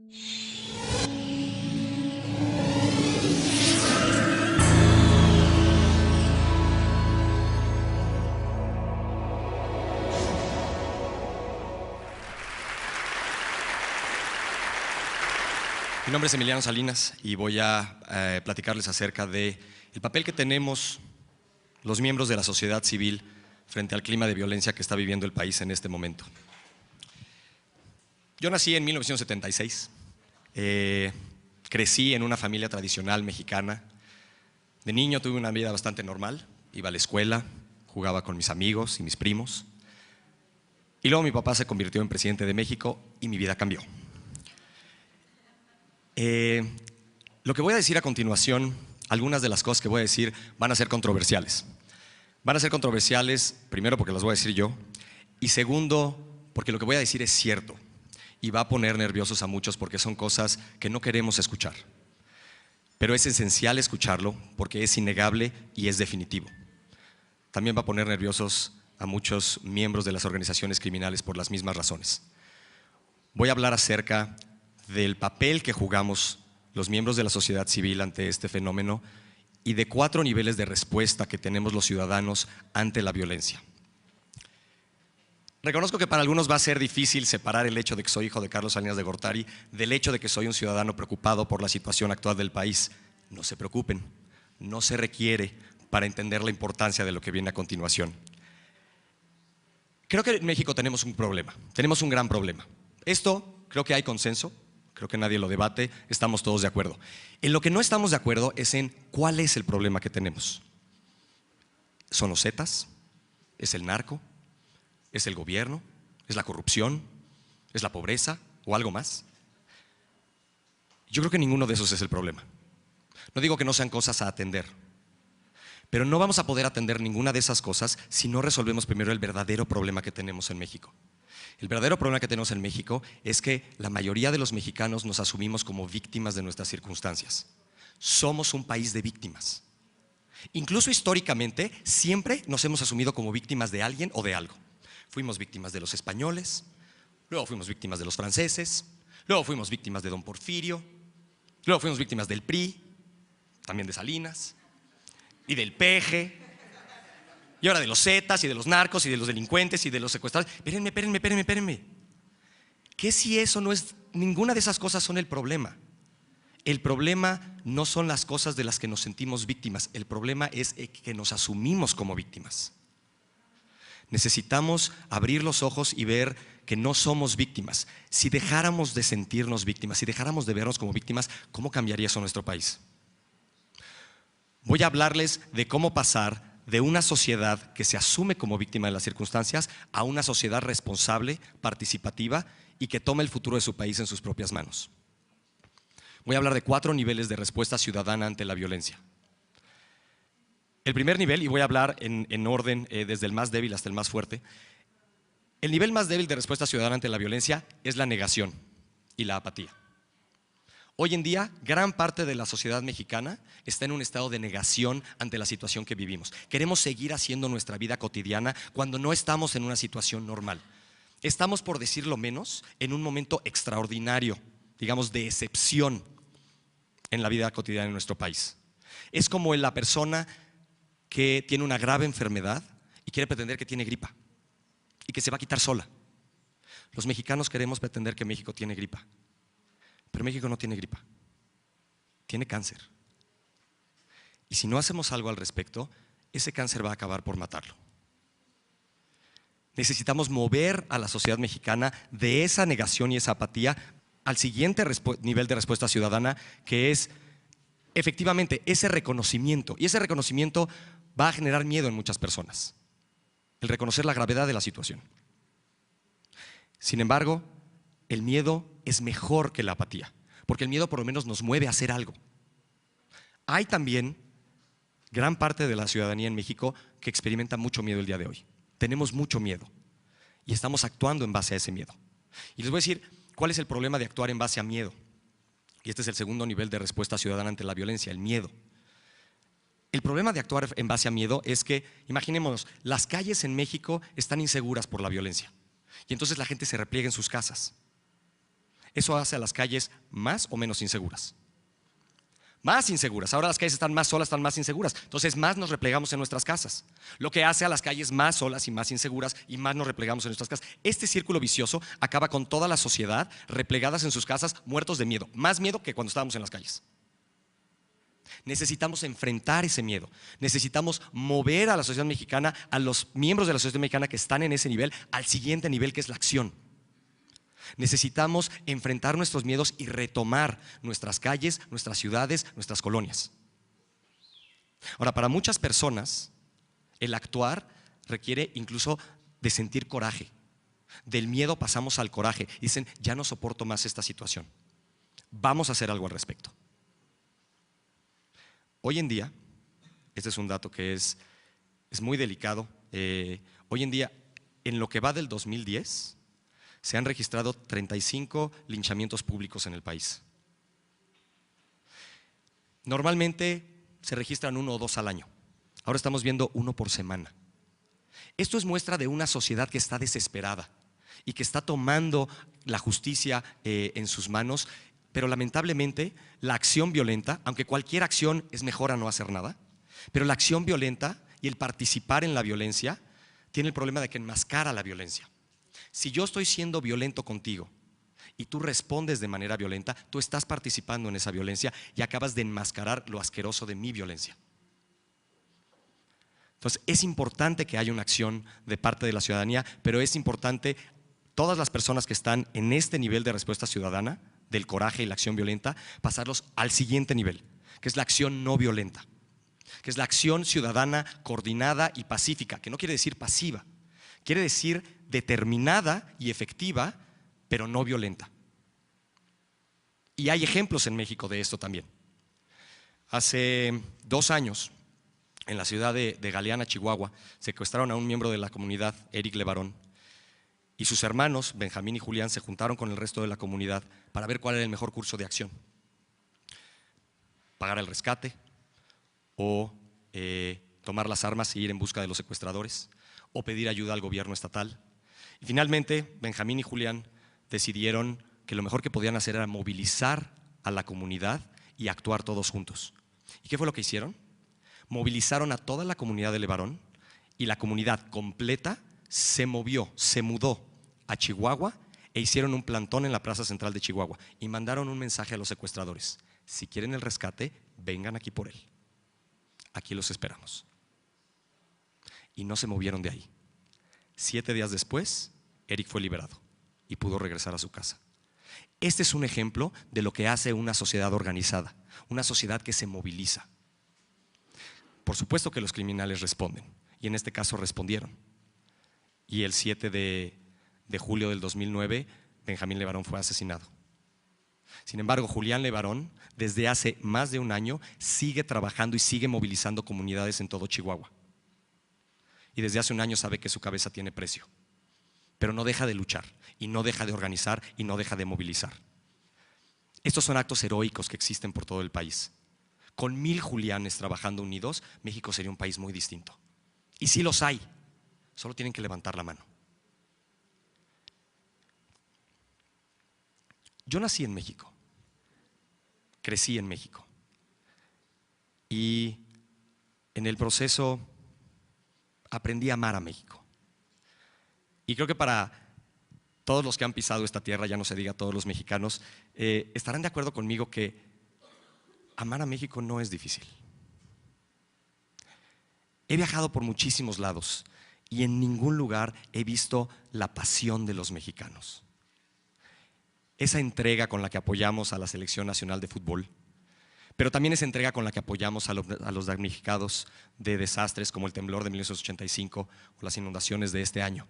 Mi nombre es Emiliano Salinas y voy a platicarles acerca del papel que tenemos los miembros de la sociedad civil frente al clima de violencia que está viviendo el país en este momento. Yo nací en 1976, crecí en una familia tradicional mexicana. De niño tuve una vida bastante normal, iba a la escuela, jugaba con mis amigos y mis primos. Y luego mi papá se convirtió en presidente de México y mi vida cambió. Lo que voy a decir a continuación, algunas de las cosas que voy a decir van a ser controversiales. Van a ser controversiales, primero porque las voy a decir yo, y segundo, porque lo que voy a decir es cierto y va a poner nerviosos a muchos porque son cosas que no queremos escuchar. Pero es esencial escucharlo porque es innegable y es definitivo. También va a poner nerviosos a muchos miembros de las organizaciones criminales por las mismas razones. Voy a hablar acerca del papel que jugamos los miembros de la sociedad civil ante este fenómeno y de 4 niveles de respuesta que tenemos los ciudadanos ante la violencia. Reconozco que para algunos va a ser difícil separar el hecho de que soy hijo de Carlos Salinas de Gortari del hecho de que soy un ciudadano preocupado por la situación actual del país. No se preocupen, no se requiere para entender la importancia de lo que viene a continuación. Creo que en México tenemos un problema, tenemos un gran problema. Esto creo que hay consenso. Creo que nadie lo debate, estamos todos de acuerdo. En lo que no estamos de acuerdo es en cuál es el problema que tenemos. ¿Son los Zetas? ¿Es el narco? ¿Es el gobierno? ¿Es la corrupción? ¿Es la pobreza? ¿O algo más? Yo creo que ninguno de esos es el problema. No digo que no sean cosas a atender, pero no vamos a poder atender ninguna de esas cosas si no resolvemos primero el verdadero problema que tenemos en México. El verdadero problema que tenemos en México es que la mayoría de los mexicanos nos asumimos como víctimas de nuestras circunstancias. Somos un país de víctimas. Incluso históricamente, siempre nos hemos asumido como víctimas de alguien o de algo. Fuimos víctimas de los españoles, luego fuimos víctimas de los franceses, luego fuimos víctimas de Don Porfirio, luego fuimos víctimas del PRI, también de Salinas, y del PG. Y ahora de los Zetas y de los narcos y de los delincuentes y de los secuestrados. Espérenme. ¿Qué si eso no es, ninguna de esas cosas son el problema? El problema no son las cosas de las que nos sentimos víctimas. El problema es que nos asumimos como víctimas. Necesitamos abrir los ojos y ver que no somos víctimas. Si dejáramos de sentirnos víctimas, si dejáramos de vernos como víctimas, ¿cómo cambiaría eso nuestro país? Voy a hablarles de cómo pasar de una sociedad que se asume como víctima de las circunstancias a una sociedad responsable, participativa y que toma el futuro de su país en sus propias manos. Voy a hablar de 4 niveles de respuesta ciudadana ante la violencia. El primer nivel, y voy a hablar en orden desde el más débil hasta el más fuerte. El nivel más débil de respuesta ciudadana ante la violencia es la negación y la apatía. Hoy en día, gran parte de la sociedad mexicana está en un estado de negación ante la situación que vivimos. Queremos seguir haciendo nuestra vida cotidiana cuando no estamos en una situación normal. Estamos, por decirlo menos, en un momento extraordinario, digamos de excepción en la vida cotidiana de nuestro país. Es como la persona que tiene una grave enfermedad y quiere pretender que tiene gripa y que se va a quitar sola. Los mexicanos queremos pretender que México tiene gripa. Pero México no tiene gripa, tiene cáncer. Y si no hacemos algo al respecto, ese cáncer va a acabar por matarlo. Necesitamos mover a la sociedad mexicana de esa negación y esa apatía al siguiente nivel de respuesta ciudadana, que es efectivamente ese reconocimiento. Y ese reconocimiento va a generar miedo en muchas personas, el reconocer la gravedad de la situación. Sin embargo, el miedo es mejor que la apatía, porque el miedo por lo menos nos mueve a hacer algo. Hay también gran parte de la ciudadanía en México que experimenta mucho miedo el día de hoy. Tenemos mucho miedo y estamos actuando en base a ese miedo. Y les voy a decir cuál es el problema de actuar en base a miedo. Y este es el segundo nivel de respuesta ciudadana ante la violencia, el miedo. El problema de actuar en base a miedo es que, imaginémonos, las calles en México están inseguras por la violencia y entonces la gente se repliega en sus casas. Eso hace a las calles más o menos inseguras. Más inseguras. Ahora las calles están más solas, están más inseguras. Entonces más nos replegamos en nuestras casas. Lo que hace a las calles más solas y más inseguras y más nos replegamos en nuestras casas. Este círculo vicioso acaba con toda la sociedad replegadas en sus casas, muertos de miedo. Más miedo que cuando estábamos en las calles. Necesitamos enfrentar ese miedo. Necesitamos mover a la sociedad mexicana, a los miembros de la sociedad mexicana que están en ese nivel, al siguiente nivel, que es la acción. Necesitamos enfrentar nuestros miedos y retomar nuestras calles, nuestras ciudades, nuestras colonias. Ahora, para muchas personas, el actuar requiere incluso de sentir coraje. Del miedo pasamos al coraje. Dicen, ya no soporto más esta situación. Vamos a hacer algo al respecto. Hoy en día, este es un dato que es muy delicado. Hoy en día, en lo que va del 2010, se han registrado 35 linchamientos públicos en el país. Normalmente se registran 1 o 2 al año. Ahora estamos viendo 1 por semana. Esto es muestra de una sociedad que está desesperada y que está tomando la justicia en sus manos, pero lamentablemente la acción violenta, aunque cualquier acción es mejor a no hacer nada, pero la acción violenta y el participar en la violencia tiene el problema de que enmascara la violencia. Si yo estoy siendo violento contigo y tú respondes de manera violenta, tú estás participando en esa violencia y acabas de enmascarar lo asqueroso de mi violencia. Entonces es importante que haya una acción de parte de la ciudadanía, pero es importante todas las personas que están en este nivel de respuesta ciudadana, del coraje y la acción violenta, pasarlos al siguiente nivel, que es la acción no violenta, que es la acción ciudadana coordinada y pacífica, que no quiere decir pasiva, quiere decir determinada y efectiva, pero no violenta. Y hay ejemplos en México de esto también. Hace 2 años, en la ciudad de Galeana, Chihuahua, secuestraron a un miembro de la comunidad, Eric Levarón, y sus hermanos, Benjamín y Julián, se juntaron con el resto de la comunidad para ver cuál era el mejor curso de acción. Pagar el rescate o tomar las armas e ir en busca de los secuestradores o pedir ayuda al gobierno estatal. Y finalmente, Benjamín y Julián decidieron que lo mejor que podían hacer era movilizar a la comunidad y actuar todos juntos. ¿Y qué fue lo que hicieron? Movilizaron a toda la comunidad de Levarón y la comunidad completa se movió, se mudó a Chihuahua e hicieron un plantón en la plaza central de Chihuahua y mandaron un mensaje a los secuestradores: si quieren el rescate, vengan aquí por él. Aquí los esperamos. Y no se movieron de ahí. 7 días después, Eric fue liberado y pudo regresar a su casa. Este es un ejemplo de lo que hace una sociedad organizada, una sociedad que se moviliza. Por supuesto que los criminales responden, y en este caso respondieron. Y el 7 de julio del 2009, Benjamín Levarón fue asesinado. Sin embargo, Julián Levarón, desde hace más de 1 año, sigue trabajando y sigue movilizando comunidades en todo Chihuahua. Y desde hace 1 año sabe que su cabeza tiene precio, pero no deja de luchar, y no deja de organizar, y no deja de movilizar. Estos son actos heroicos que existen por todo el país. Con 1000 Julianes trabajando unidos, México sería un país muy distinto. Y sí los hay, solo tienen que levantar la mano. Yo nací en México, crecí en México, y en el proceso aprendí a amar a México. Y creo que para todos los que han pisado esta tierra, ya no se diga todos los mexicanos, estarán de acuerdo conmigo que amar a México no es difícil. He viajado por muchísimos lados y en ningún lugar he visto la pasión de los mexicanos. Esa entrega con la que apoyamos a la Selección Nacional de Fútbol, pero también esa entrega con la que apoyamos a los damnificados de desastres como el temblor de 1985 o las inundaciones de este año.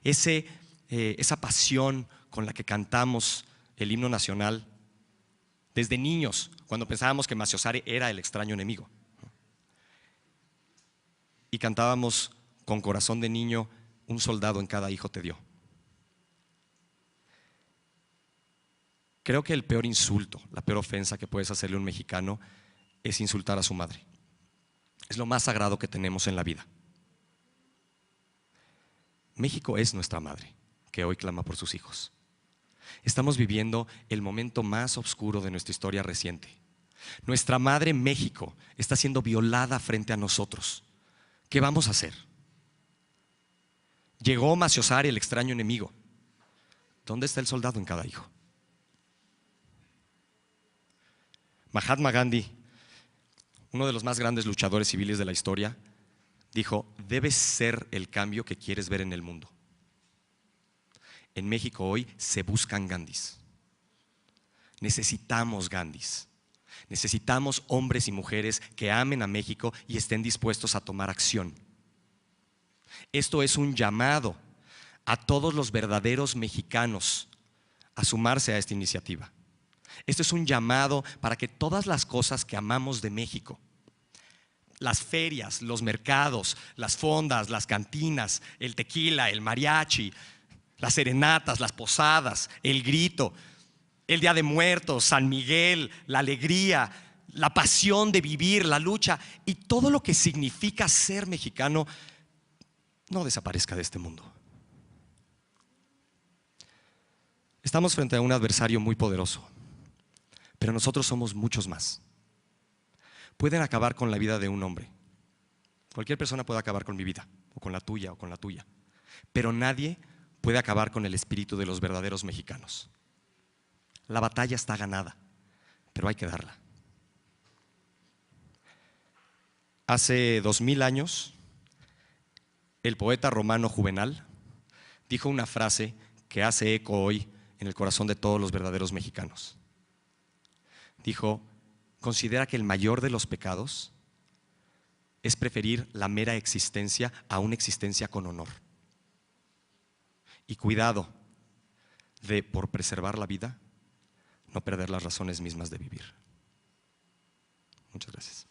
Esa pasión con la que cantamos el himno nacional desde niños, cuando pensábamos que Maciosare era el extraño enemigo. Y cantábamos con corazón de niño: un soldado en cada hijo te dio. Creo que el peor insulto, la peor ofensa que puedes hacerle a un mexicano es insultar a su madre. Es lo más sagrado que tenemos en la vida. México es nuestra madre, que hoy clama por sus hijos. Estamos viviendo el momento más oscuro de nuestra historia reciente. Nuestra madre México está siendo violada frente a nosotros. ¿Qué vamos a hacer? Llegó Maciosari, el extraño enemigo. ¿Dónde está el soldado en cada hijo? Mahatma Gandhi, uno de los más grandes luchadores civiles de la historia, dijo: debes ser el cambio que quieres ver en el mundo. En México hoy se buscan Gandhis. Necesitamos Gandhis. Necesitamos hombres y mujeres que amen a México y estén dispuestos a tomar acción. Esto es un llamado a todos los verdaderos mexicanos a sumarse a esta iniciativa. Esto es un llamado para que todas las cosas que amamos de México, las ferias, los mercados, las fondas, las cantinas, el tequila, el mariachi, las serenatas, las posadas, el grito, el Día de Muertos, San Miguel, la alegría, la pasión de vivir, la lucha y todo lo que significa ser mexicano no desaparezca de este mundo. Estamos frente a un adversario muy poderoso, pero nosotros somos muchos más. Pueden acabar con la vida de un hombre. Cualquier persona puede acabar con mi vida, o con la tuya, o con la tuya. Pero nadie puede acabar con el espíritu de los verdaderos mexicanos. La batalla está ganada, pero hay que darla. Hace 2000 años, el poeta romano Juvenal dijo una frase que hace eco hoy en el corazón de todos los verdaderos mexicanos. Dijo: considera que el mayor de los pecados es preferir la mera existencia a una existencia con honor. Y cuidado de, por preservar la vida, no perder las razones mismas de vivir. Muchas gracias.